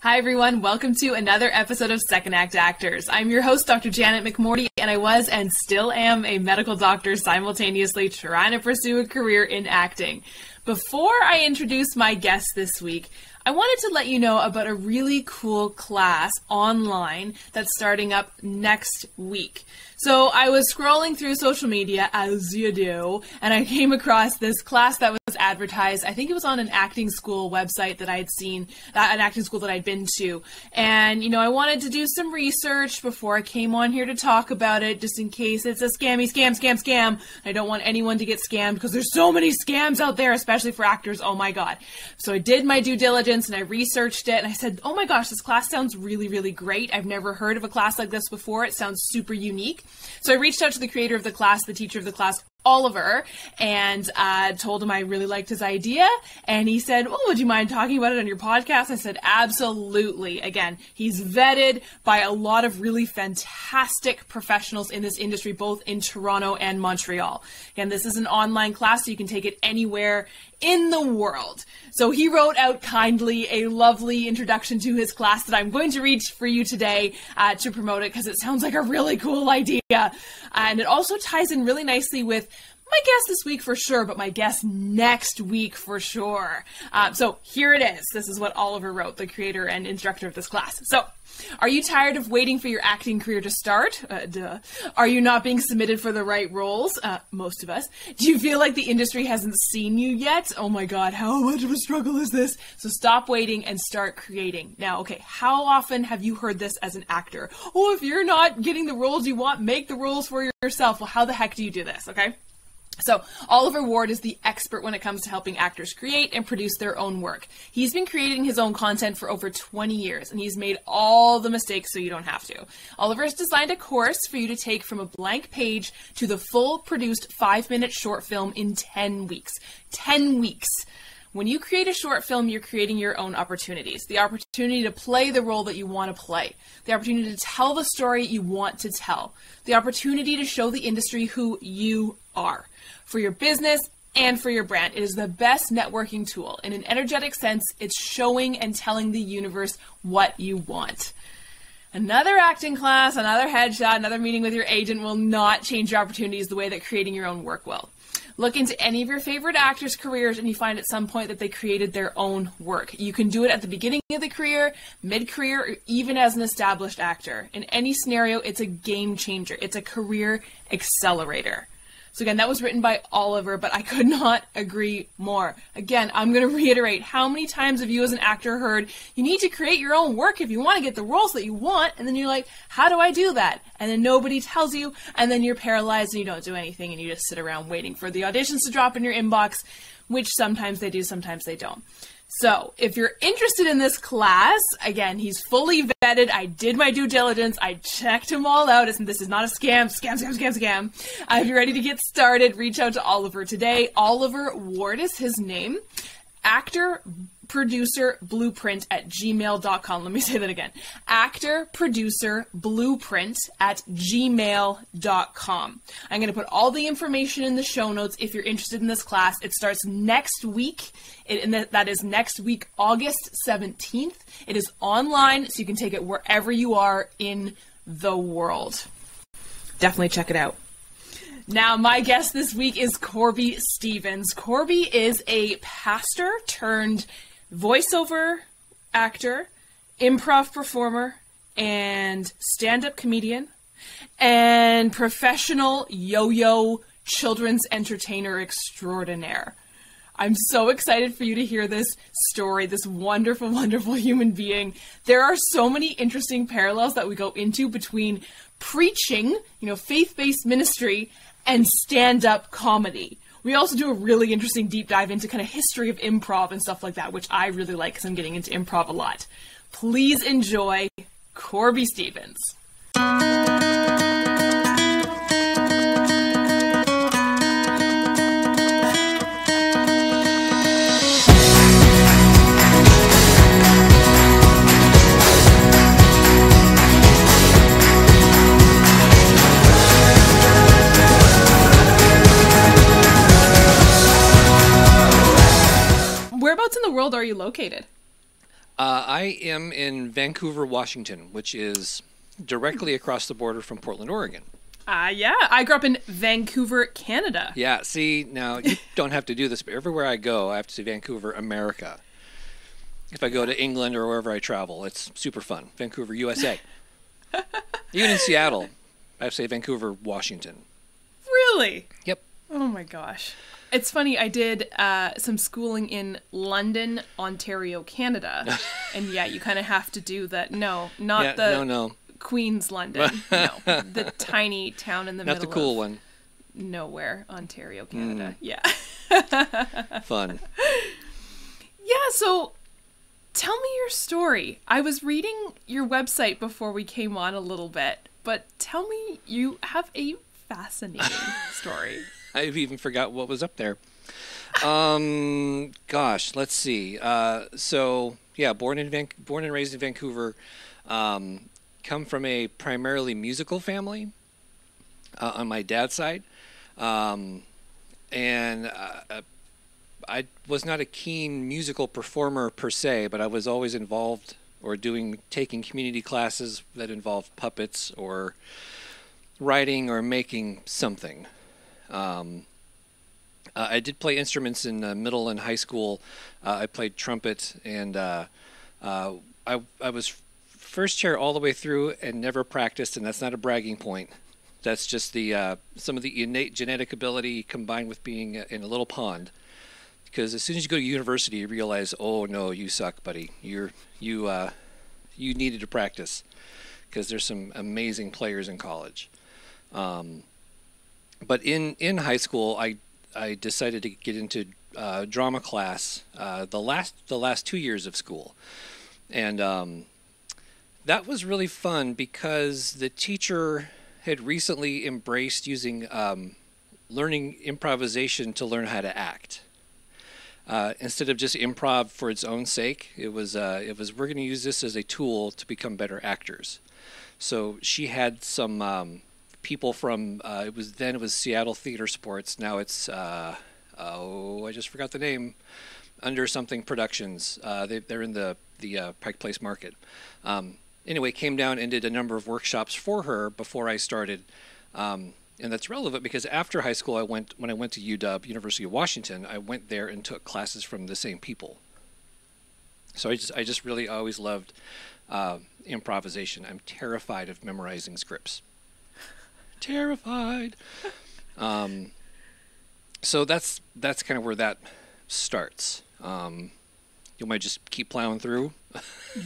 Hi everyone, welcome to another episode of Second Act Actors. I'm your host, Dr. Janet McMorty, and I was and still am a medical doctor simultaneously trying to pursue a career in acting. Before I introduce my guest this week, I wanted to let you know about a really cool class online that's starting up next week. So I was scrolling through social media, as you do, and I came across this class that was advertised. I think it was on an acting school website that I had seen, an acting school that I'd been to. And, you know, I wanted to do some research before I came on here to talk about it, just in case it's a scam. I don't want anyone to get scammed because there's so many scams out there, especially for actors. Oh my God. So I did my due diligence and I researched it and I said, oh my gosh, this class sounds really, really great. I've never heard of a class like this before. It sounds super unique. So I reached out to the creator of the class, the teacher of the class, Oliver, and told him I really liked his idea. And he said, oh, would you mind talking about it on your podcast? I said, absolutely. Again, he's vetted by a lot of really fantastic professionals in this industry, both in Toronto and Montreal. Again, this is an online class, so you can take it anywhere in the world. So he wrote out kindly a lovely introduction to his class that I'm going to read for you today to promote it because it sounds like a really cool idea. And it also ties in really nicely with my guest this week for sure, but my guest next week for sure. So here it is. This is what Oliver wrote, the creator and instructor of this class. So, are you tired of waiting for your acting career to start? Duh. Are you not being submitted for the right roles? Most of us. Do you feel like the industry hasn't seen you yet? Oh my God, how much of a struggle is this? So stop waiting and start creating. Now, okay, how often have you heard this as an actor? Oh, if you're not getting the roles you want, make the roles for yourself. Well, how the heck do you do this, okay? So, Oliver Ward is the expert when it comes to helping actors create and produce their own work. He's been creating his own content for over 20 years, and he's made all the mistakes so you don't have to. Oliver has designed a course for you to take from a blank page to the full produced 5-minute short film in 10 weeks. 10 weeks. When you create a short film, you're creating your own opportunities. The opportunity to play the role that you want to play. The opportunity to tell the story you want to tell. The opportunity to show the industry who you are. For your business and for your brand, it is the best networking tool. In an energetic sense, it's showing and telling the universe what you want. Another acting class, another headshot, another meeting with your agent will not change your opportunities the way that creating your own work will. Look into any of your favorite actors' careers and you find at some point that they created their own work. You can do it at the beginning of the career, mid-career, or even as an established actor. In any scenario, it's a game changer. It's a career accelerator. So again, that was written by Oliver, but I could not agree more. Again, I'm going to reiterate, how many times have you as an actor heard, you need to create your own work if you want to get the roles that you want, and then you're like, how do I do that? And then nobody tells you, and then you're paralyzed and you don't do anything, and you just sit around waiting for the auditions to drop in your inbox, which sometimes they do, sometimes they don't. So, if you're interested in this class, again, he's fully vetted. I did my due diligence. I checked him all out. This is not a scam. If you're ready to get started, reach out to Oliver today. Oliver Ward is his name. actorproducerblueprint@gmail.com. Let me say that again. actorproducerblueprint@gmail.com. I'm going to put all the information in the show notes if you're interested in this class. It starts next week. That is next week, August 17th. It is online, so you can take it wherever you are in the world. Definitely check it out. Now, my guest this week is Corby Stephens. Corby is a pastor turned voiceover actor, improv performer, and stand-up comedian, and professional yo-yo children's entertainer extraordinaire. I'm so excited for you to hear this story, this wonderful, wonderful human being. There are so many interesting parallels that we go into between preaching, faith-based ministry, and stand-up comedy. We also do a really interesting deep dive into kind of history of improv and stuff like that, which I really like because I'm getting into improv a lot. Please enjoy Corby Stephens. Whereabouts in the world are you located? I am in Vancouver, Washington, which is directly across the border from Portland, Oregon. Yeah, I grew up in Vancouver, Canada. Yeah, see, now you don't have to do this, but everywhere I go, I have to say Vancouver, America. If I go to England or wherever I travel, it's super fun. Vancouver, USA. Even in Seattle, I have to say Vancouver, Washington. Really? Yep. Oh my gosh. It's funny, I did some schooling in London, Ontario, Canada. And yeah, you kind of have to do that. No, not no. Queens, London. No, the tiny town in the middle Not the cool one. Nowhere, Ontario, Canada. Yeah. Fun. Yeah, so tell me your story. I was reading your website before we came on a little bit, but tell me, you have a fascinating story. I've even forgot what was up there. Gosh, let's see. So yeah, born and raised in Vancouver. Come from a primarily musical family on my dad's side, and I was not a keen musical performer per se, but I was always involved or taking community classes that involved puppets or writing or making something. I did play instruments in middle and high school. I played trumpet, and I was first chair all the way through and never practiced, and that's not a bragging point. That's just some of the innate genetic ability combined with being in a little pond. Because as soon as you go to university, you realize, oh no, you suck, buddy. You needed to practice, because there's some amazing players in college. But in high school, I decided to get into drama class the last 2 years of school, and that was really fun because the teacher had recently embraced using learning improvisation to learn how to act. Instead of just improv for its own sake, it was we're going to use this as a tool to become better actors. So she had some people from it was Seattle Theater Sports. Now it's I just forgot the name. Under something Productions. They're in the Pike Place Market. Anyway, came down and did a number of workshops for her before I started. And that's relevant because after high school, when I went to UW, University of Washington, I went there and took classes from the same people. So I just really always loved improvisation. I'm terrified of memorizing scripts. Terrified. So that's kind of where that starts. You might just keep plowing through.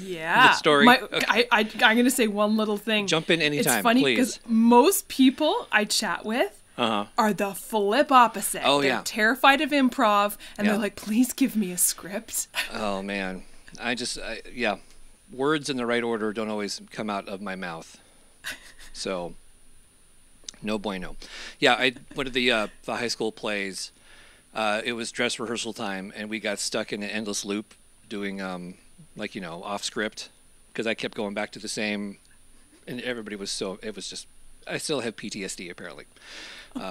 Yeah. The story. I'm going to say one little thing. Jump in anytime, It's funny because most people I chat with are the flip opposite. Oh, they're yeah. terrified of improv, and they're like, please give me a script. Oh, man. Yeah. Words in the right order don't always come out of my mouth. So, no bueno. Yeah, I went to the high school plays. It was dress rehearsal time, and we got stuck in an endless loop doing, off script, because I kept going back to the same, and everybody was it was just, I still have PTSD apparently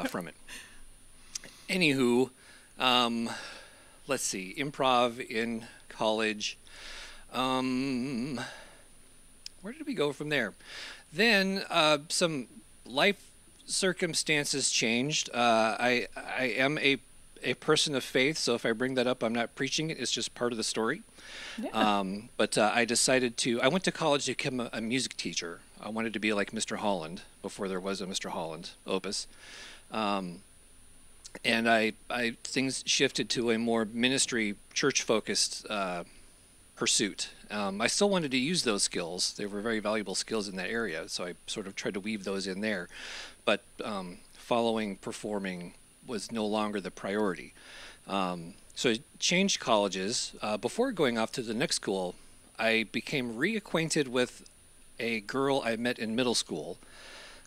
from it. Anywho, let's see, improv in college. Where did we go from there? Then some life circumstances changed. I am a person of faith, so if I bring that up, I'm not preaching it. It's just part of the story. Yeah. But I decided I went to college to become a music teacher. I wanted to be like Mr. Holland before there was a Mr. Holland opus. And things shifted to a more ministry, church-focused pursuit. I still wanted to use those skills. They were very valuable skills in that area, so I sort of tried to weave those in there. But performing was no longer the priority. So I changed colleges. Before going off to the next school, I became reacquainted with a girl I met in middle school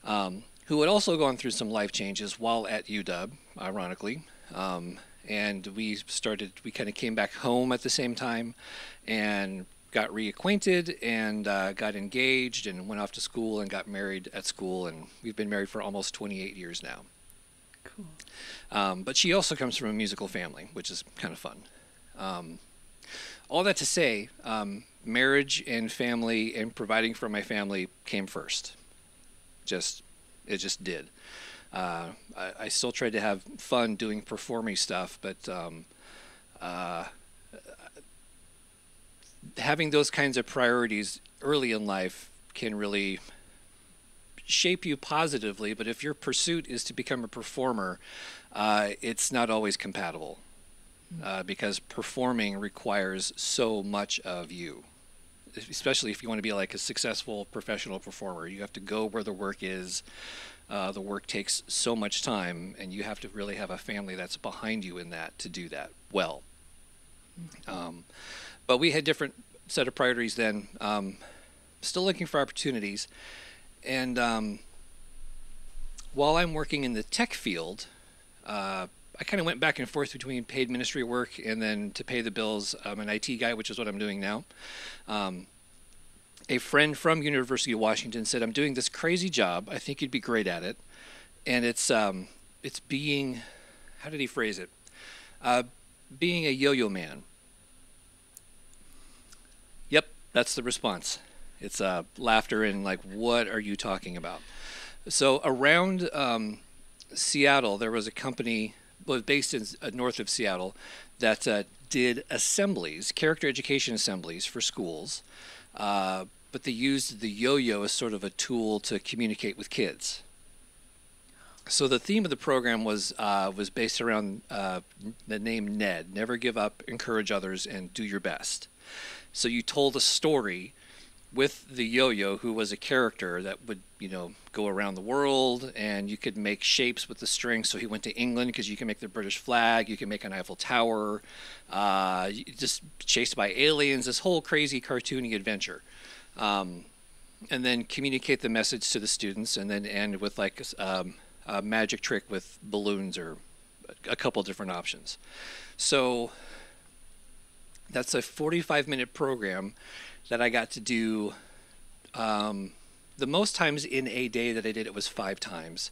who had also gone through some life changes while at UW, ironically. And we kind of came back home at the same time and got reacquainted and got engaged and went off to school and got married at school. And we've been married for almost 28 years now. Cool. But she also comes from a musical family, which is kind of fun. all that to say, marriage and family and providing for my family came first. It just did. I still tried to have fun doing performing stuff, but having those kinds of priorities early in life can really shape you positively. But if your pursuit is to become a performer, it's not always compatible, because performing requires so much of you, especially if you want to be like a successful professional performer. You have to go where the work is. The work takes so much time, and you have to really have a family that's behind you in that to do that well. But we had different set of priorities then. Still looking for opportunities. And while I'm working in the tech field, I kind of went back and forth between paid ministry work and then to pay the bills. I'm an IT guy, which is what I'm doing now. A friend from University of Washington said, I'm doing this crazy job. I think you'd be great at it. And it's being, how did he phrase it? Being a yo-yo man. Yep, that's the response. It's laughter and like, what are you talking about? So around Seattle, there was a company, was based in north of Seattle, that did assemblies, character education assemblies for schools. But they used the yo-yo as sort of a tool to communicate with kids. So the theme of the program was based around the name Ned. Never give up, encourage others, and do your best. So you told a story with the yo-yo, who was a character that would, go around the world, and you could make shapes with the string. So he went to England because you can make the British flag, you can make an Eiffel Tower, just chased by aliens, this whole crazy cartoony adventure. And then communicate the message to the students, and then end with like a magic trick with balloons or a couple different options. So that's a 45-minute program that I got to do. The most times in a day that I did it was 5 times,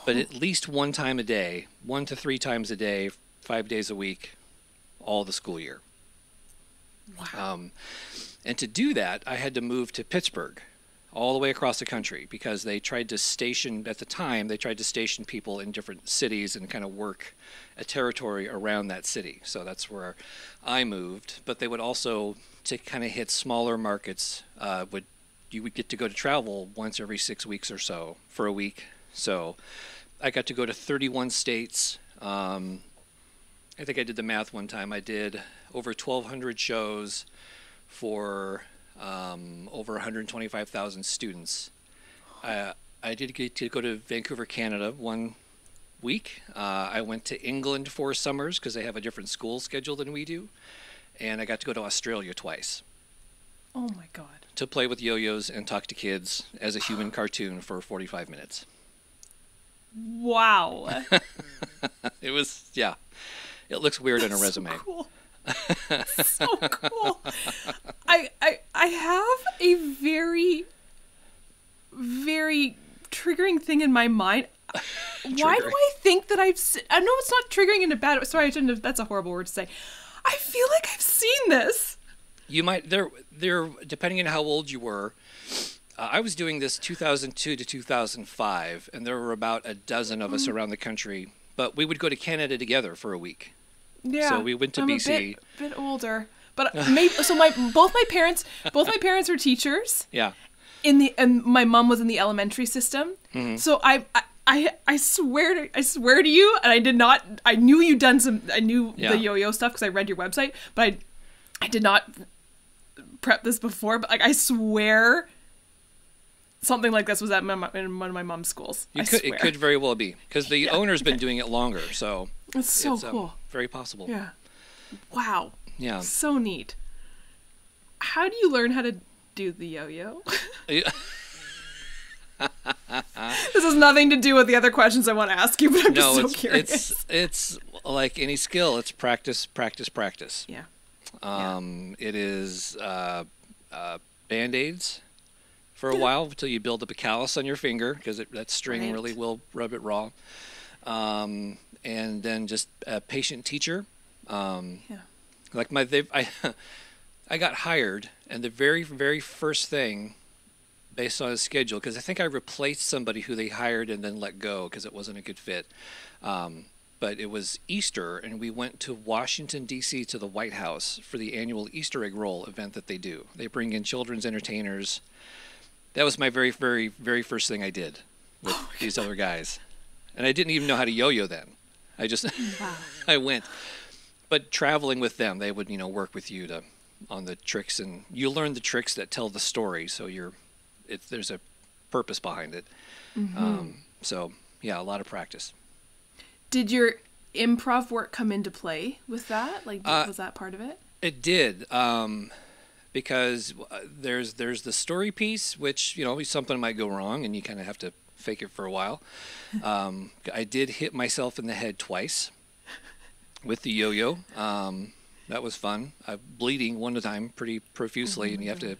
but at least 1 time a day, 1 to 3 times a day, 5 days a week, all the school year. Wow. And to do that, I had to move to Pittsburgh, all the way across the country, because they tried to station, at the time, they tried to station people in different cities and kind of work a territory around that city. So that's where I moved. But they would also, to kind of hit smaller markets, you would get to go to travel once every 6 weeks or so for a week. So I got to go to 31 states. I think I did the math one time. I did over 1,200 shows for over 125,000 students. I did get to go to Vancouver, Canada 1 week. I went to England 4 summers because they have a different school schedule than we do. And I got to go to Australia twice. Oh my God. To play with yo-yos and talk to kids as a human cartoon for 45 minutes. Wow. It was, yeah. It looks weird on a resume. So cool. So cool. I have a very, very triggering thing in my mind. Why do I think that I know it's not triggering in a bad way. Sorry, I shouldn't have, that's a horrible word to say. I feel like I've seen this. You might, there, depending on how old you were, I was doing this 2002 to 2005, and there were about a dozen of us around the country, but we would go to Canada together for a week. Yeah. So we went to BC. A bit older, but so both my parents were teachers. Yeah. And my mom was in the elementary system. Mm-hmm. So I swear to you, and I knew you'd done the yo-yo stuff because I read your website, but I did not prep this before, but like I swear something like this was in one of my mom's schools. It could very well be, because the owner's been doing it longer, so it's so cool. Very possible. Yeah. Wow. Yeah. So neat. How do you learn how to do the yo-yo? This has nothing to do with the other questions I want to ask you, but I'm just so curious. It's like any skill. It's practice, practice, practice. Yeah. It is Band-Aids for a while until you build up a callus on your finger, because that string really will rub it raw. And then just a patient teacher. Like I got hired, and the very, very first thing, based on his schedule, because I think I replaced somebody who they hired and then let go because it wasn't a good fit. But it was Easter, and we went to Washington, D.C. to the White House for the annual Easter egg roll event that they do. They bring in children's entertainers. That was my very, very, very first thing I did with these other guys. And I didn't even know how to yo-yo then. I just, I went. But traveling with them, they would, work with you on the tricks, and you learn the tricks that tell the story. So there's a purpose behind it. So yeah, a lot of practice. Did your improv work come into play with that? Like, was that part of it? It did, because there's the story piece, which, something might go wrong, and you kind of have to fake it for a while. I did hit myself in the head twice with the yo-yo. That was fun. Bleeding one time pretty profusely, and you have to,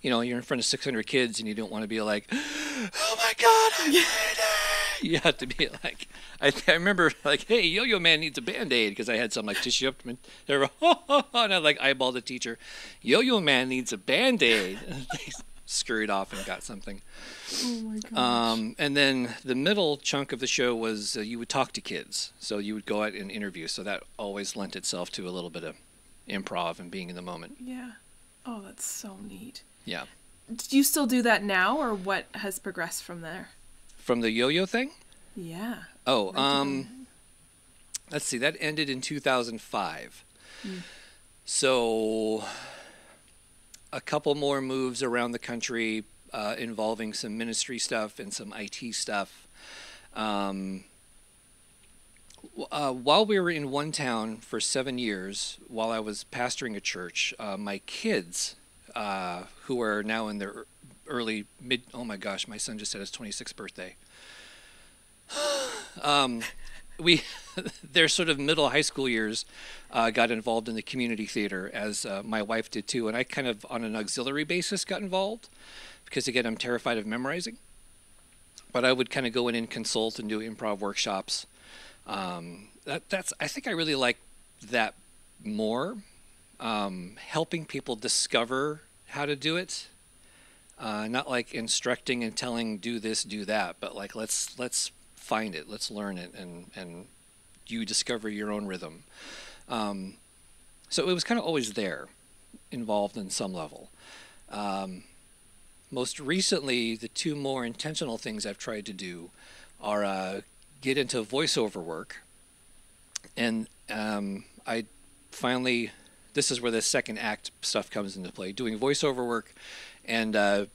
you're in front of 600 kids, and you don't want to be like, oh my God, I made it. You have to be like, I remember like, hey, yo-yo man needs a Band-Aid, because I had some like tissue up, and they were, and I like eyeballed the teacher, yo-yo man needs a Band-Aid. And they scurried off and got something. Oh my gosh. And then the middle chunk of the show was you would talk to kids, so you would go out and interview. So that always lent itself to a little bit of improv and being in the moment. Yeah. Oh, that's so neat. Yeah. Do you still do that now, or what has progressed from there? From the yo-yo thing? Yeah. Oh, let's see. That ended in 2005. So a couple more moves around the country involving some ministry stuff and some IT stuff. While we were in one town for 7 years, while I was pastoring a church, my kids, who are now in their oh my gosh, my son just had his 26th birthday. Their sort of middle high school years got involved in the community theater, as my wife did too, and I kind of on an auxiliary basis got involved because, again, I'm terrified of memorizing. But I would kind of go in and consult and do improv workshops. I think I really like that more, helping people discover how to do it. Not like instructing and telling do this, do that, but like let's find it, let's learn it, and you discover your own rhythm. So it was kind of always there, involved in some level. Most recently, the two more intentional things I've tried to do are get into voiceover work, and I finally, this is where the second act stuff comes into play, doing voiceover work and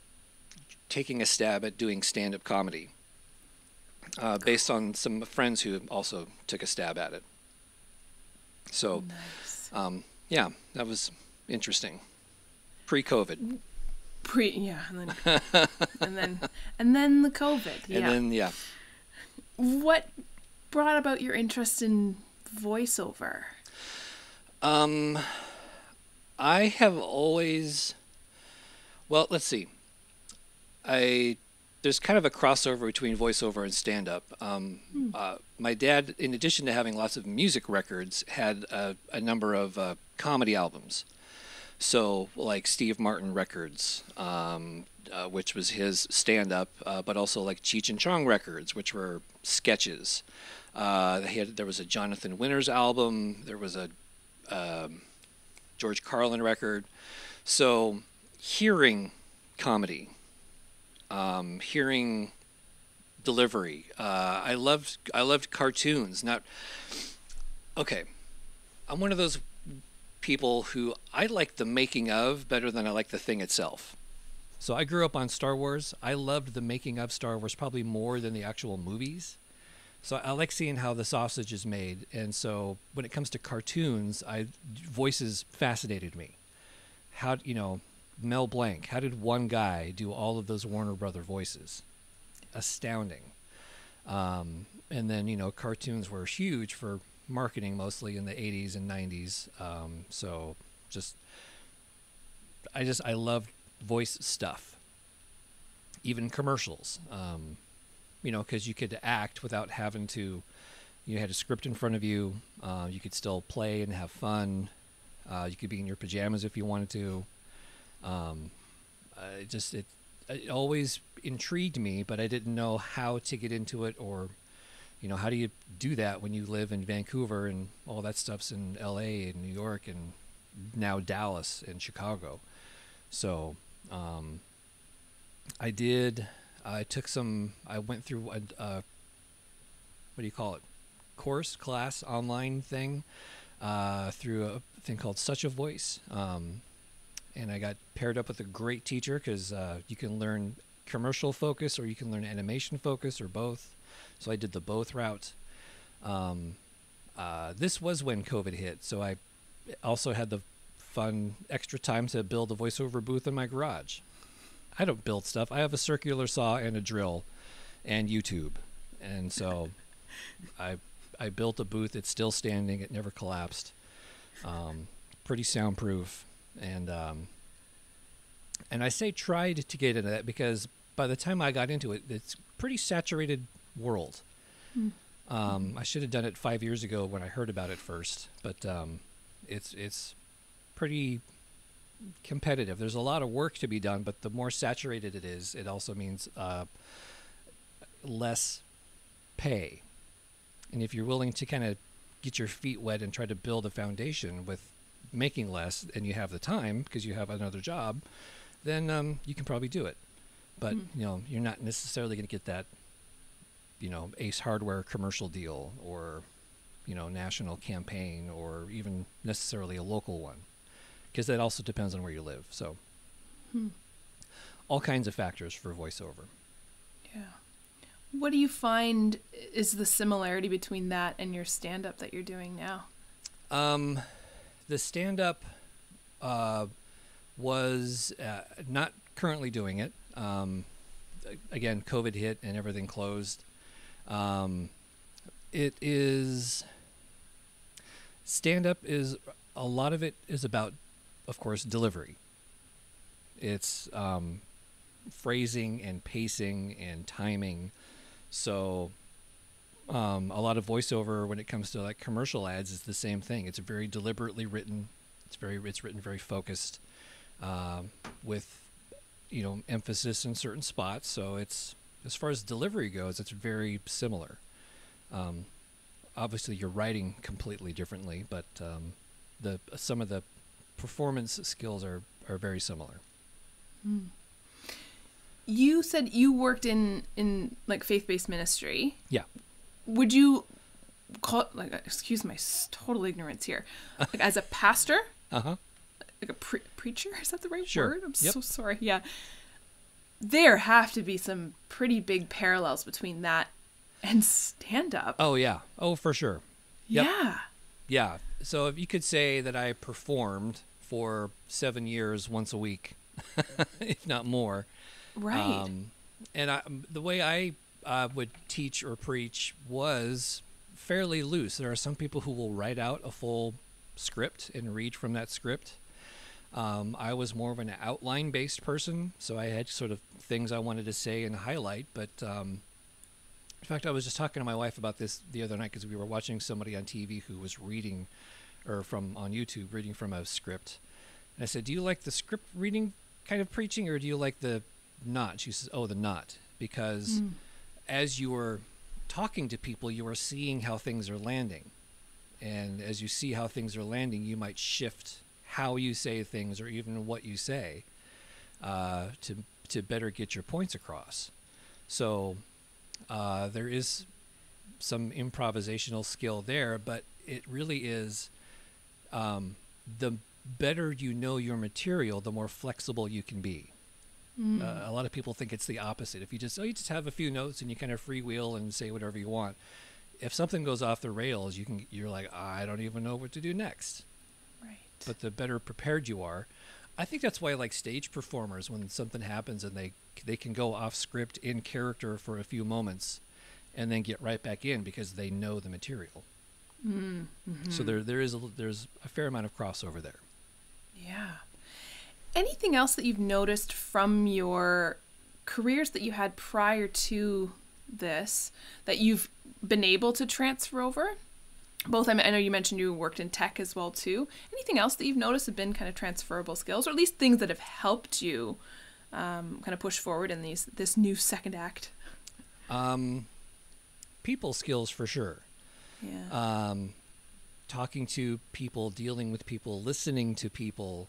taking a stab at doing stand-up comedy, based on some friends who also took a stab at it. So, nice. Yeah, that was interesting. Pre-COVID. And then the COVID. Yeah. And then, yeah. What brought about your interest in voiceover? I have always, well, let's see. There's kind of a crossover between voiceover and stand-up. My dad, in addition to having lots of music records, had a number of comedy albums. So, like Steve Martin records, which was his stand-up, but also like Cheech and Chong records, which were sketches. There was a Jonathan Winters album. There was a George Carlin record. So, hearing comedy, hearing delivery. I loved cartoons. Okay, I'm one of those people who I like the making of better than I like the thing itself. So I grew up on Star Wars. I loved the making of Star Wars probably more than the actual movies. So I like seeing how the sausage is made. And so when it comes to cartoons, voices fascinated me. Mel Blanc, how did one guy do all of those Warner Brother voices? Astounding. And then, cartoons were huge for marketing, mostly in the 80s and 90s. So I loved voice stuff. Even commercials, because you could act without having to, you had a script in front of you. You could still play and have fun. You could be in your pajamas if you wanted to. It always intrigued me, but I didn't know how to get into it, or how do you do that when you live in Vancouver and all that stuff's in LA and New York and now Dallas and Chicago. So I went through a what do you call it, class online thing through a thing called Such a Voice. And I got paired up with a great teacher because you can learn commercial focus or you can learn animation focus or both. So I did the both route. This was when COVID hit, so I also had the fun extra time to build a voiceover booth in my garage. I don't build stuff. I have a circular saw and a drill and YouTube. And so I built a booth. It's still standing. It never collapsed. Pretty soundproof. And I say tried to get into that because by the time I got into it, it's pretty saturated world. I should have done it 5 years ago when I heard about it first, but it's pretty competitive. There's a lot of work to be done, but the more saturated it is, it also means less pay. And if you're willing to kind of get your feet wet and try to build a foundation with making less and you have the time because you have another job, then you can probably do it. But you're not necessarily going to get that Ace Hardware commercial deal or national campaign or even necessarily a local one, because that also depends on where you live. So all kinds of factors for voiceover. Yeah. What do you find is the similarity between that and your stand-up that you're doing now? The stand-up was not currently doing it. Again, COVID hit and everything closed. It is stand-up is a lot of it is about, of course, delivery. It's phrasing and pacing and timing. So a lot of voiceover when it comes to like commercial ads is the same thing. It's very deliberately written. It's written very focused with emphasis in certain spots. So it's, as far as delivery goes, it's very similar. Obviously you're writing completely differently, but some of the performance skills are very similar. You said you worked in like faith-based ministry. Yeah. Would you call it, excuse my total ignorance here, like as a pastor? Uh-huh. Like a preacher? Is that the right Sure. word? I'm Yep. so sorry. Yeah. There have to be some pretty big parallels between that and stand-up. Oh, yeah. Oh, for sure. Yep. Yeah. Yeah. So if you could say that I performed for 7 years once a week, if not more. Right. And the way I would teach or preach was fairly loose. There are some people who will write out a full script and read from that script. I was more of an outline-based person, so I had sort of things I wanted to say and highlight. But in fact, I was just talking to my wife about this the other night because we were watching somebody on TV who was reading, or on YouTube, reading from a script. And I said, "Do you like the script reading kind of preaching, or do you like the not?" She says, "Oh, the not," because as you are talking to people, you are seeing how things are landing, and as you see how things are landing, you might shift how you say things or even what you say to better get your points across. So there is some improvisational skill there, but it really is the better you know your material, the more flexible you can be. A lot of people think it's the opposite. If you just have a few notes and you kind of freewheel and say whatever you want. If something goes off the rails, you're like, I don't even know what to do next. Right. But the better prepared you are. I think that's why I like stage performers, when something happens and they can go off script in character for a few moments and then get right back in because they know the material. Mm-hmm. So there's a fair amount of crossover there. Yeah. Anything else that you've noticed from your careers that you had prior to this that you've been able to transfer over? both, I know you mentioned you worked in tech as well too. Anything else that you've noticed have been kind of transferable skills, or at least things that have helped you kind of push forward in this new second act? People skills for sure. Yeah. Talking to people, dealing with people, listening to people.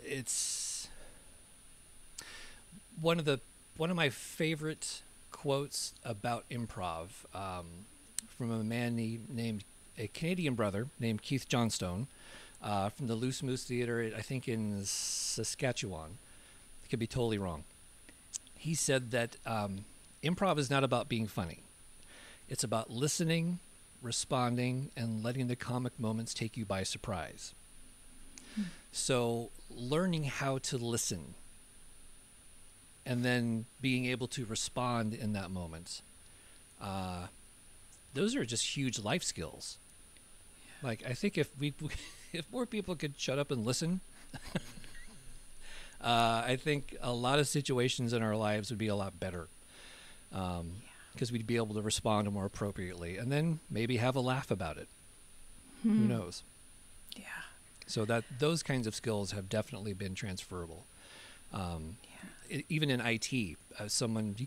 It's one of my favorite quotes about improv from a Canadian brother named Keith Johnstone from the Loose Moose Theater, I think in Saskatchewan. I could be totally wrong. He said that improv is not about being funny. It's about listening, responding, and letting the comic moments take you by surprise. So learning how to listen and then being able to respond in that moment, those are just huge life skills. Like, I think if more people could shut up and listen, I think a lot of situations in our lives would be a lot better, because we'd be able to respond more appropriately and then maybe have a laugh about it. Who knows? Yeah. So those kinds of skills have definitely been transferable. Even in IT, you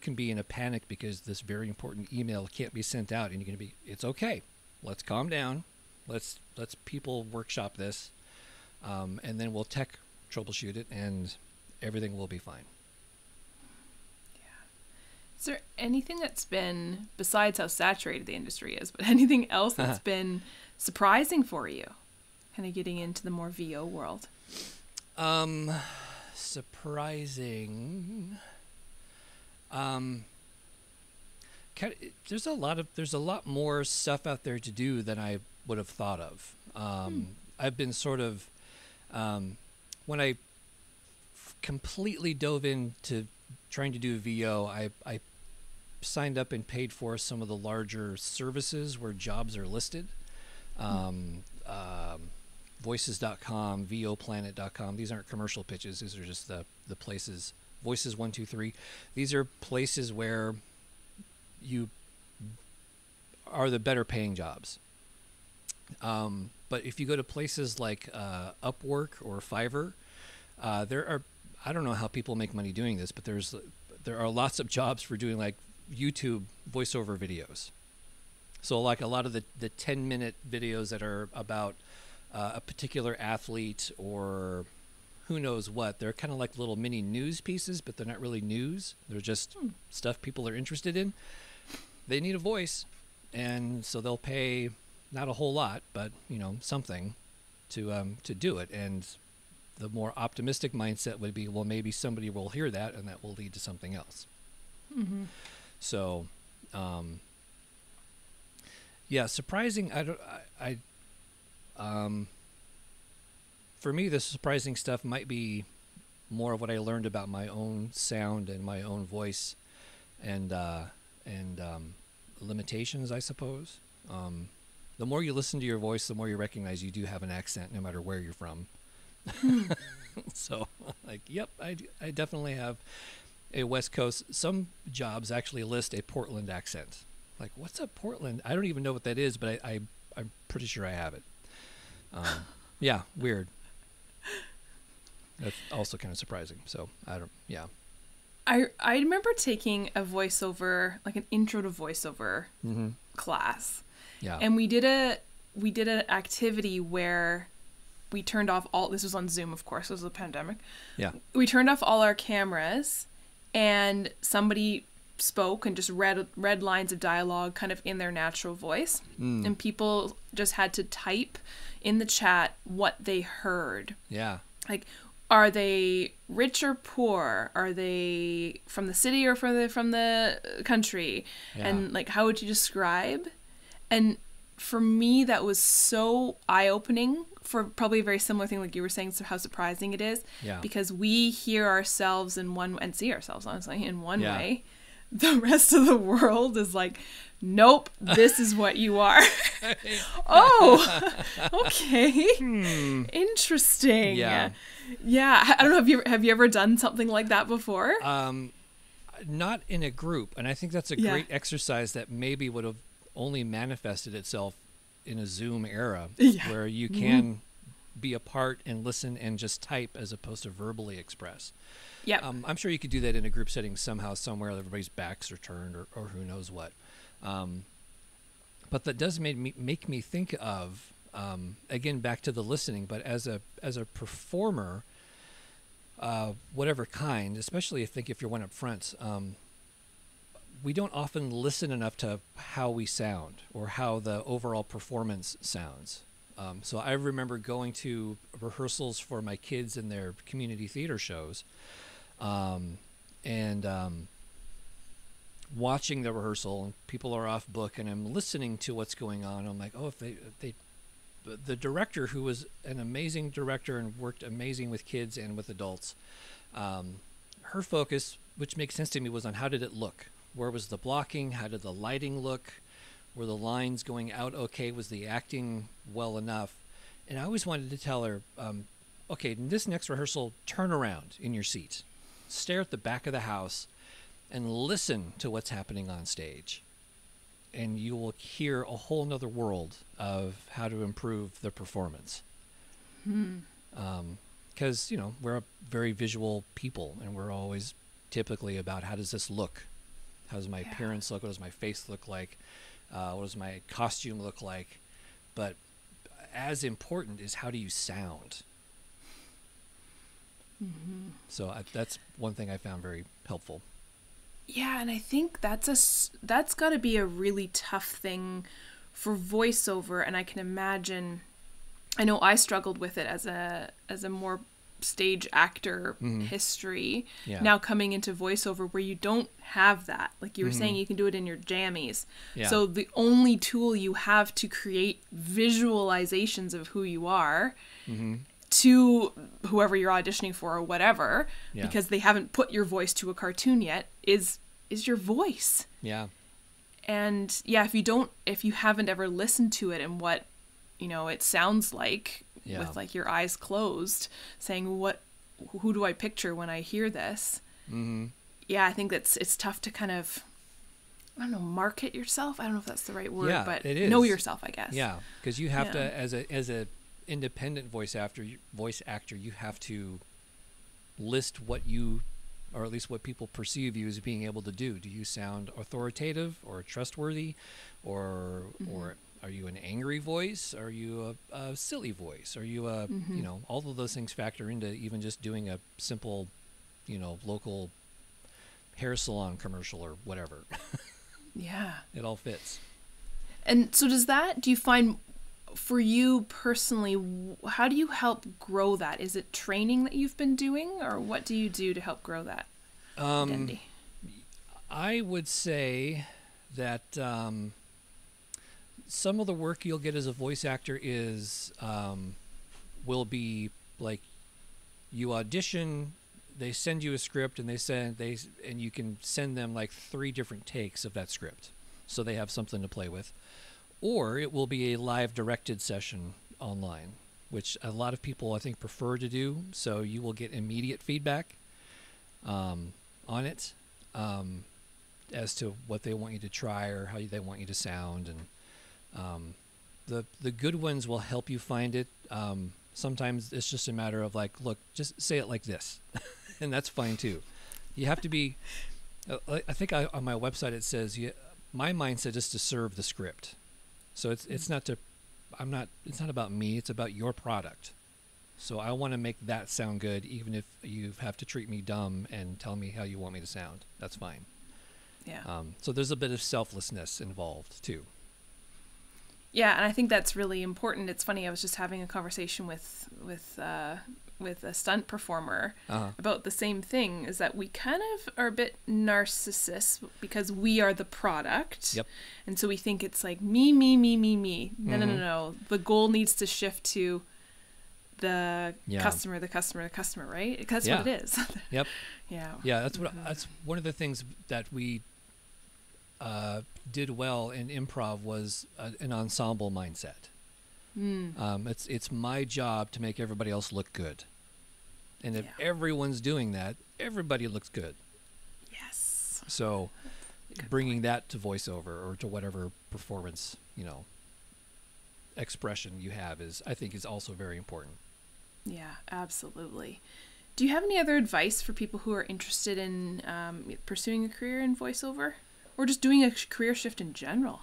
can be in a panic because this very important email can't be sent out, and it's okay. Let's calm down. Let's people workshop this, and then we'll tech troubleshoot it, and everything will be fine. Yeah. Is there anything that's been, besides how saturated the industry is, but anything else that's been surprising for you, kind of getting into the more VO world? Surprising. There's a lot more stuff out there to do than I would have thought of. I've been sort of, when I completely dove into trying to do VO, I signed up and paid for some of the larger services where jobs are listed. Voices.com, voplanet.com. These aren't commercial pitches. These are just the places. Voices 123. These are places where you are the better paying jobs. But if you go to places like Upwork or Fiverr, I don't know how people make money doing this, but there are lots of jobs for doing like YouTube voiceover videos. So like a lot of the 10-minute videos that are about a particular athlete or who knows what, they're kind of like little mini news pieces, but they're not really news. They're just stuff people are interested in. They need a voice, and so they'll pay not a whole lot, but something to do it. And the more optimistic mindset would be, well, maybe somebody will hear that, and that will lead to something else. Mm-hmm. So, yeah, surprising. For me, the surprising stuff might be more of what I learned about my own sound and my own voice, and limitations, I suppose. The more you listen to your voice, the more you recognize you do have an accent, no matter where you're from. So, like, yep, I definitely have a West Coast. Some jobs actually list a Portland accent. Like, what's a Portland? I don't even know what that is, but I'm pretty sure I have it. Yeah, weird. That's also kind of surprising. So yeah. I remember taking a voiceover, like an intro to voiceover class. Yeah. And we did an activity where we turned off this was on Zoom, of course, it was a pandemic. Yeah. We turned off all our cameras, and somebody spoke and just read lines of dialogue kind of in their natural voice. And people just had to type in the chat what they heard. Yeah. Like, are they rich or poor? Are they from the city or from the country? Yeah. And like, how would you describe? And for me, that was so eye-opening, for probably a very similar thing like you were saying, so how surprising it is. Yeah. Because we hear ourselves in one and see ourselves, honestly, in one way. The rest of the world is like, nope, this is what you are. Oh, okay. Interesting. Yeah. Yeah. I don't know. Have you ever done something like that before? Not in a group. And I think that's a great exercise that maybe would have only manifested itself in a Zoom era Yeah. where you can be a part and listen and just type as opposed to verbally express. Yeah. I'm sure you could do that in a group setting somehow, somewhere, everybody's backs are turned or who knows what. But that does make me think of, again, back to the listening, but as a performer, whatever kind, especially if you're one up front, we don't often listen enough to how we sound or how the overall performance sounds. So I remember going to rehearsals for my kids in their community theater shows, and watching the rehearsal, and people are off book, and I'm listening to what's going on. I'm like, oh, if the director, who was an amazing director and worked amazing with kids and with adults, her focus, which makes sense to me, was on how did it look? Where was the blocking? How did the lighting look? Were the lines going out okay? Was the acting well enough? And I always wanted to tell her, okay, in this next rehearsal, turn around in your seat. Stare at the back of the house and listen to what's happening on stage. And you will hear a whole nother world of how to improve the performance. Because, we're a very visual people, and we're always typically about how does this look? How does my appearance look? What does my face look like? What does my costume look like? But as important is how do you sound? So that's one thing I found very helpful. Yeah, and I think that's got to be a really tough thing for voiceover, and I can imagine. I know I struggled with it as a more stage actor history. Yeah. Now coming into voiceover, where you don't have that, like you were saying, you can do it in your jammies. Yeah. So the only tool you have to create visualizations of who you are. To whoever you're auditioning for or whatever, because they haven't put your voice to a cartoon yet, is your voice. Yeah. And if you haven't ever listened to it and what, it sounds like with like your eyes closed, saying who do I picture when I hear this? Yeah, I think it's tough to kind of, I don't know, market yourself. I don't know if that's the right word, but it is. Know yourself, I guess. Yeah, because you have to, as a independent voice actor, you have to list what you, or at least what people perceive you as being able to do. Do you sound authoritative or trustworthy, or are you an angry voice? Are you a silly voice? Are you a all of those things factor into even just doing a simple, local hair salon commercial or whatever. Yeah, it all fits. And so do you find, for you personally, how do you help grow that? Is it training that you've been doing, or what do you do to help grow that identity? I would say that some of the work you'll get as a voice actor will be like you audition, they send you a script, and and you can send them like 3 different takes of that script, so they have something to play with. Or it will be a live directed session online, which a lot of people, I think, prefer to do. So you will get immediate feedback on it as to what they want you to try or how they want you to sound. And the good ones will help you find it. Sometimes it's just a matter of like, look, just say it like this. And that's fine too. You have to be, I think on my website it says, my mindset is to serve the script. So it's not about me, it's about your product. So I want to make that sound good, even if you have to treat me dumb and tell me how you want me to sound. That's fine. Yeah. So there's a bit of selflessness involved too. Yeah, and I think that's really important. It's funny, I was just having a conversation with a stunt performer about the same thing, is that we kind of are a bit narcissists because we are the product. Yep. And so we think it's like me. No. The goal needs to shift to the customer, right? That's what it is. Yep. Yeah. Yeah, that's one of the things that we did well in improv was an ensemble mindset. It's my job to make everybody else look good. And if everyone's doing that, everybody looks good. Yes. So bringing that to voiceover or to whatever performance, expression you have I think is also very important. Yeah, absolutely. Do you have any other advice for people who are interested in pursuing a career in voiceover or just doing a career shift in general?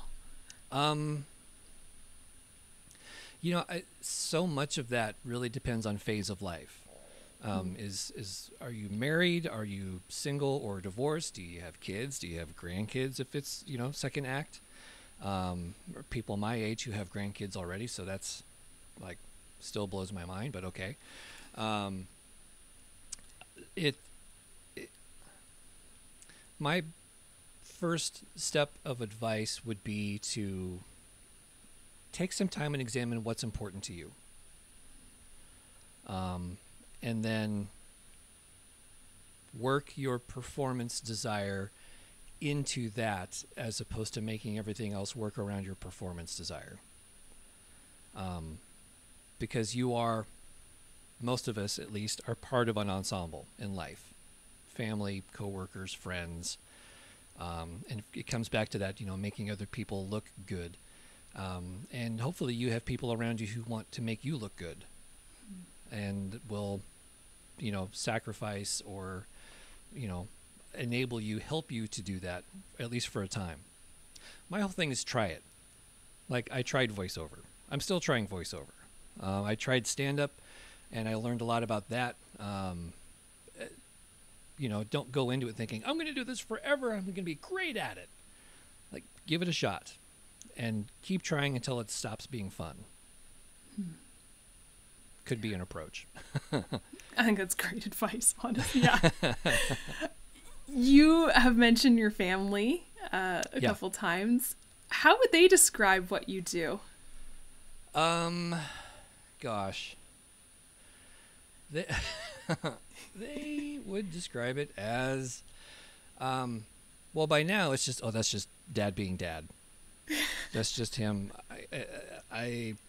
So much of that really depends on phase of life. Are you married? Are you single or divorced? Do you have kids? Do you have grandkids if it's, second act? Or people my age who have grandkids already, so that's like still blows my mind, but okay. My first step of advice would be to take some time and examine what's important to you. And then work your performance desire into that as opposed to making everything else work around your performance desire. Because most of us at least, are part of an ensemble in life. Family, coworkers, friends. And it comes back to that, making other people look good. And hopefully you have people around you who want to make you look good and will, sacrifice or, enable you, help you to do that, at least for a time. My whole thing is try it. Like I tried voiceover. I'm still trying voiceover. I tried stand-up and I learned a lot about that. Don't go into it thinking, I'm going to do this forever. I'm going to be great at it. Like give it a shot and keep trying until it stops being fun. Could be an approach. I think that's great advice, honestly. Yeah. You have mentioned your family a couple times. How would they describe what you do? Gosh. They would describe it as, well, by now it's just, that's just dad being dad. That's just him. I'm.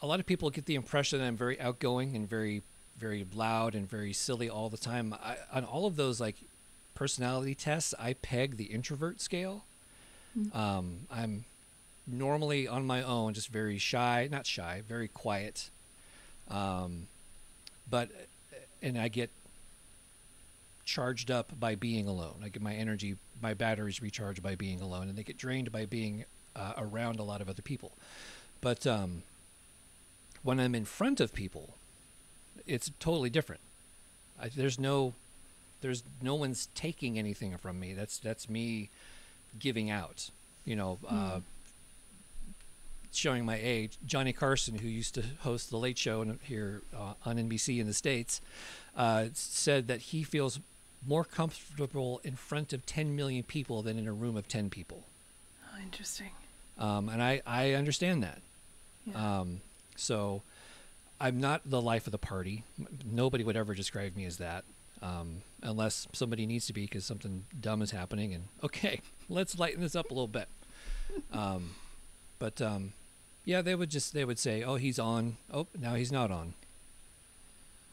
A lot of people get the impression that I'm very outgoing and very, very loud and very silly all the time. On all of those like personality tests, I peg the introvert scale. I'm normally on my own, just very shy, not shy, very quiet. And I get charged up by being alone. I get my energy, my batteries recharged by being alone, and they get drained by being around a lot of other people. But when I'm in front of people, it's totally different. There's no one's taking anything from me. That's me giving out. Showing my age. Johnny Carson, who used to host The Late Show here on NBC in the States, said that he feels more comfortable in front of 10 million people than in a room of 10 people. Oh, interesting. And I understand that. Yeah. So I'm not the life of the party. Nobody would ever describe me as that, unless somebody needs to be because something dumb is happening. And okay, let's lighten this up a little bit. Yeah, they would say, oh, he's on. Oh, now he's not on.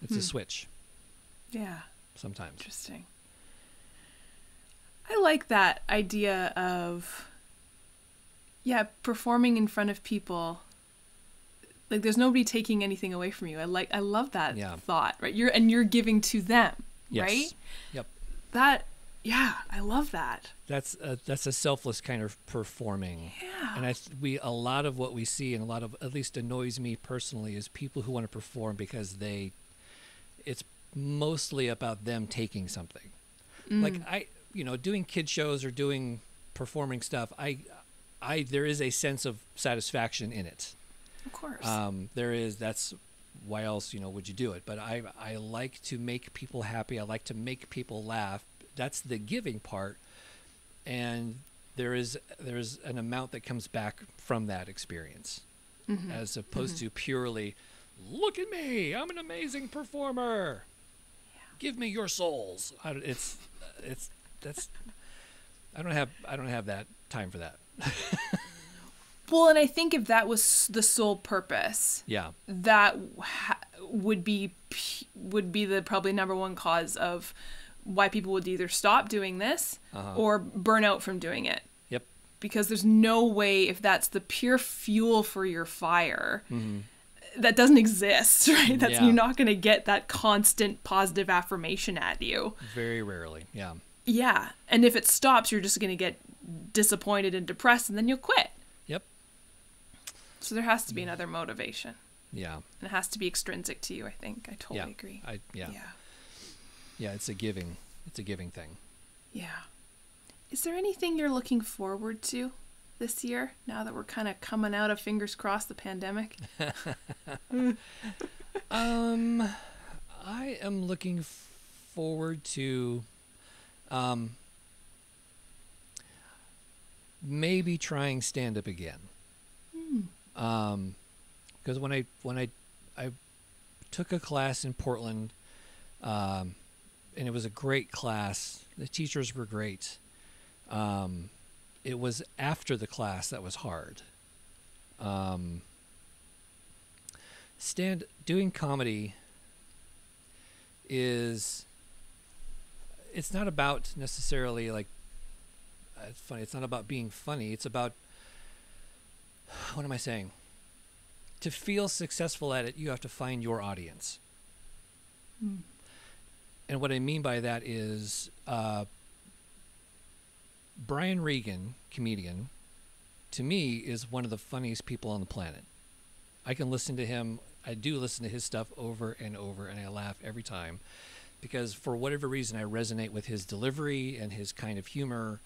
It's a switch. Yeah. Sometimes. Interesting. I like that idea of, performing in front of people. Like there's nobody taking anything away from you. I love that thought, right? You're giving to them, right? Yep. I love that. That's a selfless kind of performing. Yeah. And a lot of what we see, and a lot of, at least annoys me personally, is people who want to perform because it's mostly about them taking something. Like doing kid shows or doing performing stuff, there is a sense of satisfaction in it. Of course. There is. That's why else would you do it? But I like to make people happy. I like to make people laugh. That's the giving part, and there is an amount that comes back from that experience, as opposed to purely, look at me, I'm an amazing performer. Yeah. Give me your souls. I don't have that time for that. Well, and I think if that was the sole purpose, that would be the probably number one cause of why people would either stop doing this or burn out from doing it. Yep. Because there's no way, if that's the pure fuel for your fire, that doesn't exist, right? That's You're not going to get that constant positive affirmation at you. Very rarely, yeah. Yeah. And if it stops, you're just going to get disappointed and depressed, and then you'll quit. Yep. So there has to be another motivation. Yeah. And it has to be extrinsic to you, I think. I totally agree. Yeah, it's a giving thing. Yeah. Is there anything you're looking forward to this year, now that we're kind of coming out of, fingers crossed, the pandemic? I am looking forward to maybe trying stand-up again. Because when I took a class in Portland, and it was a great class. The teachers were great. It was after the class that was hard. Doing comedy it's not about necessarily like, it's funny. It's not about being funny. It's about, what am I saying? To feel successful at it, you have to find your audience. And what I mean by that is, Brian Regan, comedian, to me is one of the funniest people on the planet. I can listen to him. I do listen to his stuff over and over, and I laugh every time because for whatever reason, I resonate with his delivery and his kind of humor.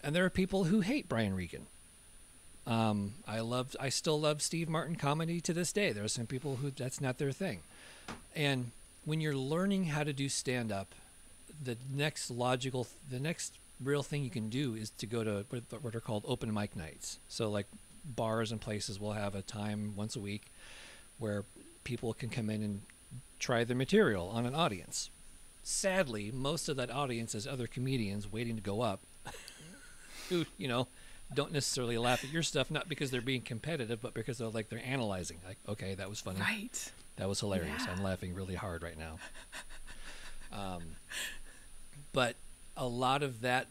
And there are people who hate Brian Regan. I still love Steve Martin comedy to this day. There are some people who that's not their thing. And when you're learning how to do stand-up, the next real thing you can do is to go to what are called open mic nights. So like bars and places will have a time once a week where people can come in and try their material on an audience. Sadly, most of that audience is other comedians waiting to go up who, don't necessarily laugh at your stuff, not because they're being competitive, but because they're analyzing. Like, okay, that was funny. Right. That was hilarious. Yeah. I'm laughing really hard right now. But a lot of that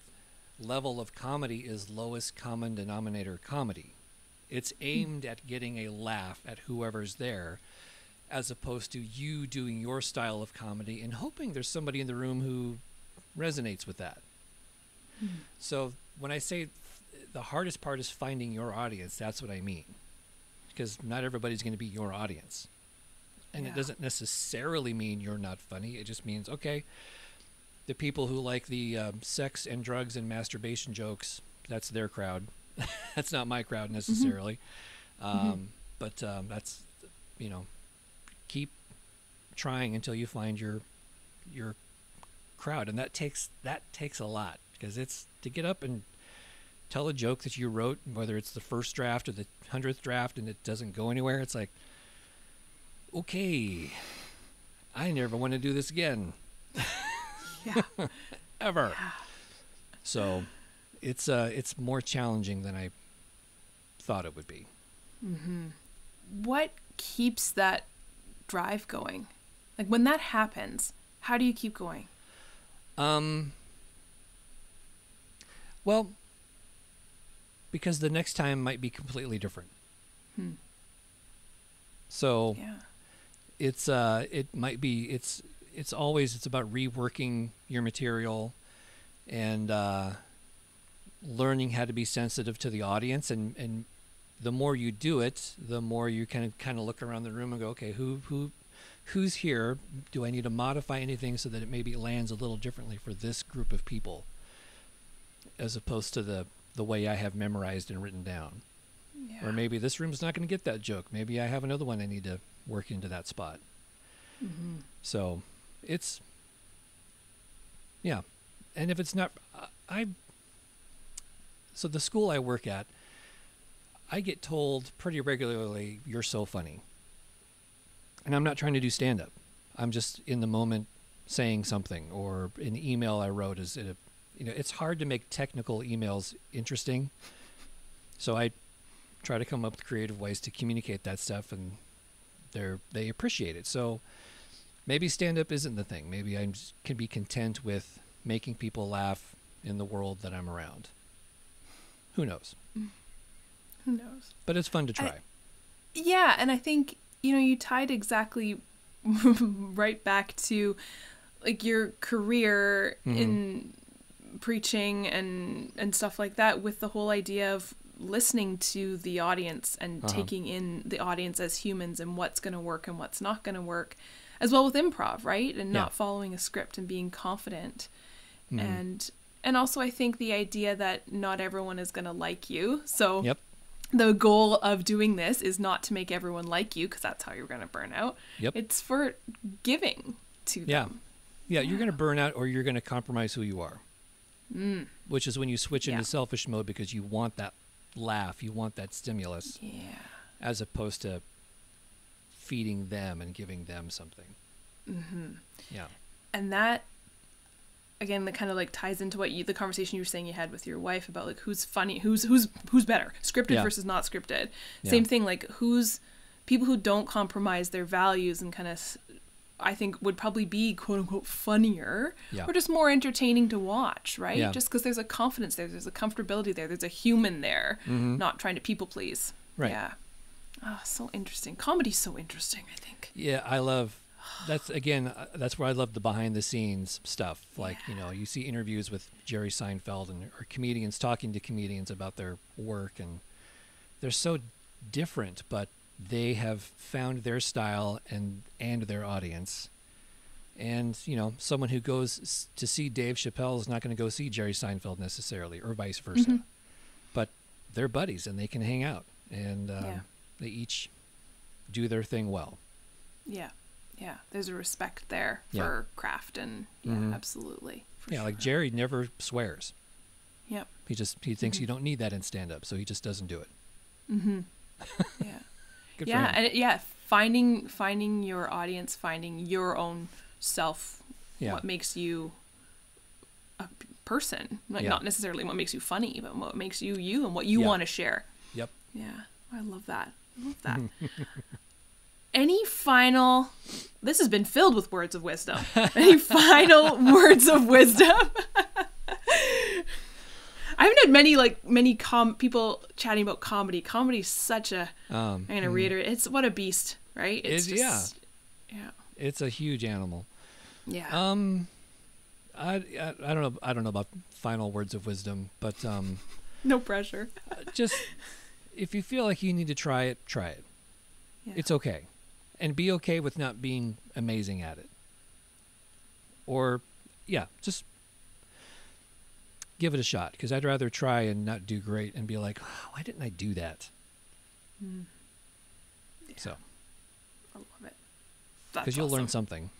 level of comedy is lowest common denominator comedy. It's aimed at getting a laugh at whoever's there, as opposed to you doing your style of comedy and hoping there's somebody in the room who resonates with that. So when I say the hardest part is finding your audience, that's what I mean. Because not everybody's going to be your audience. And it doesn't necessarily mean you're not funny. It just means, okay, the people who like the sex and drugs and masturbation jokes, that's their crowd. That's not my crowd necessarily. But that's, keep trying until you find your crowd. And that takes a lot, because it's to get up and tell a joke that you wrote, whether it's the first draft or the 100th draft, and it doesn't go anywhere. It's like, okay, I never want to do this again. Ever. Yeah. So it's more challenging than I thought it would be. What keeps that drive going? Like when that happens, how do you keep going? Well, because the next time might be completely different. So it's about reworking your material and learning how to be sensitive to the audience, and the more you do it, the more you kind of look around the room and go, okay, who's here? Do I need to modify anything so that it maybe lands a little differently for this group of people, as opposed to the way I have memorized and written down? Or maybe this room's not going to get that joke. Maybe I have another one I need to work into that spot. So it's, and if it's not, so the school I work at, I get told pretty regularly, you're so funny. And I'm not trying to do stand-up. I'm just in the moment saying something, or an email I wrote it's hard to make technical emails interesting. So I try to come up with creative ways to communicate that stuff, and they appreciate it. So maybe stand-up isn't the thing. Maybe I can be content with making people laugh in the world that I'm around. Who knows? Who knows? But it's fun to try. Yeah, and I think, you tied exactly right back to like your career in preaching and stuff like that, with the whole idea of listening to the audience and taking in the audience as humans and what's going to work and what's not going to work, as well with improv, right? And not following a script and being confident. And also I think the idea that not everyone is going to like you. So the goal of doing this is not to make everyone like you, because that's how you're going to burn out. It's for giving to them. Yeah, you're going to burn out, or you're going to compromise who you are. Which is when you switch into selfish mode, because you want that laugh, you want that stimulus, as opposed to feeding them and giving them something. And that, again, that kind of like ties into what the conversation you were saying you had with your wife about like who's funny, who's better, scripted versus not scripted. Same thing, like who's people who don't compromise their values and kind of, I think, would probably be quote unquote funnier or just more entertaining to watch, right? Just because there's a confidence there's a comfortability there's a human there, not trying to people please. So interesting. Comedy's so interesting, I think. That's where I love the behind the scenes stuff. Like, you see interviews with Jerry Seinfeld or comedians talking to comedians about their work, and they're so different, but they have found their style and their audience. And, someone who goes to see Dave Chappelle is not going to go see Jerry Seinfeld necessarily, or vice versa. But they're buddies and they can hang out, and they each do their thing well. Yeah, there's a respect there for craft, and absolutely. Like Jerry never swears. He thinks you don't need that in stand-up, so he just doesn't do it. Good for him. And finding your audience, finding your own self, what makes you a person, like not necessarily what makes you funny, but what makes you you and what you want to share. I love that. Any final, this has been filled with words of wisdom. Any final words of wisdom? I haven't had many people chatting about comedy. Comedy's such a, I'm going to reiterate, it's what a beast, right? It's just, it's a huge animal. I don't know about final words of wisdom, but no pressure. Just if you feel like you need to try it, try it. It's okay. And be okay with not being amazing at it. Or, just give it a shot. Because I'd rather try and not do great and be like, why didn't I do that? So. I love it. Because you'll learn something.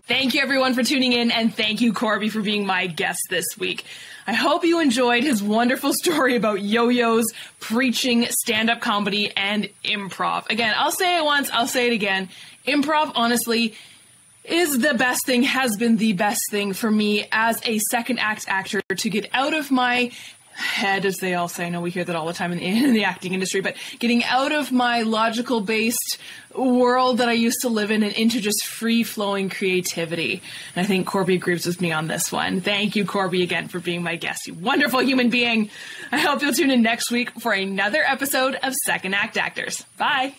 Thank you, everyone, for tuning in, and thank you, Corby, for being my guest this week. I hope you enjoyed his wonderful story about yo-yos, preaching, stand-up comedy, and improv. Again, I'll say it once, I'll say it again. Improv, honestly, is the best thing, has been the best thing for me as a second act actor to get out of my head, as they all say. I know we hear that all the time in the acting industry, but getting out of my logical based world that I used to live in and into just free flowing creativity. And I think Corby agrees with me on this one. Thank you, Corby, again for being my guest. You wonderful human being. I hope you'll tune in next week for another episode of Second Act Actors. Bye.